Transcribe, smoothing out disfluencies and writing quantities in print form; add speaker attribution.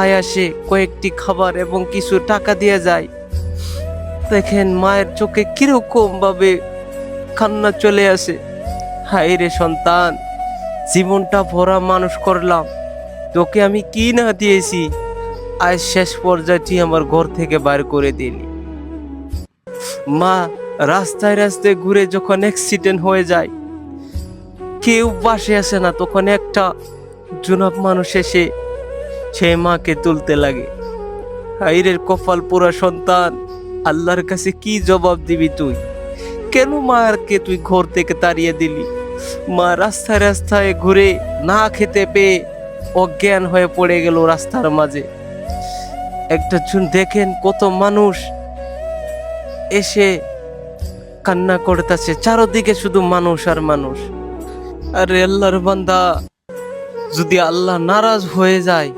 Speaker 1: ভাই আসে, কয়েকটি খাবার এবং কিছু টাকা দিয়ে যায়। দেখেন মায়ের চোখে কিরকম ভাবে কান্না চলে আসে। হায় রে সন্তান, জীবনটা ভরা মানুষ করলাম, তোকে আমি কি না দিয়েছি, আজ শেষ পর্যায়ে তুই আমার ঘর থেকে বাইর করে দিলি। মা রাস্তায় রাস্তায় ঘুরে যখন অ্যাক্সিডেন্ট হয়ে যায়, কেউ পাশে আসে না, তখন একটা জনাব মানুষ এসে সেই মাকে তুলতে লাগে। হাইরের কপাল পোড়া সন্তান, আল্লাহর কাছে কি জবাব দিবি তুই? কেন মাকে তুই ঘর থেকে তাড়িয়ে দিলি? মা রাস্তায় রাস্তায় ঘুরে না খেতে পেয়ে অজ্ঞান হয়ে পড়ে গেল রাস্তার মাঝে। একটা জন দেখেন কত মানুষ এসে কান্না করতেছে, চারদিকে শুধু মানুষ আর মানুষ। আরে আল্লাহর বান্দা, যদি আল্লাহ নারাজ হয়ে যায়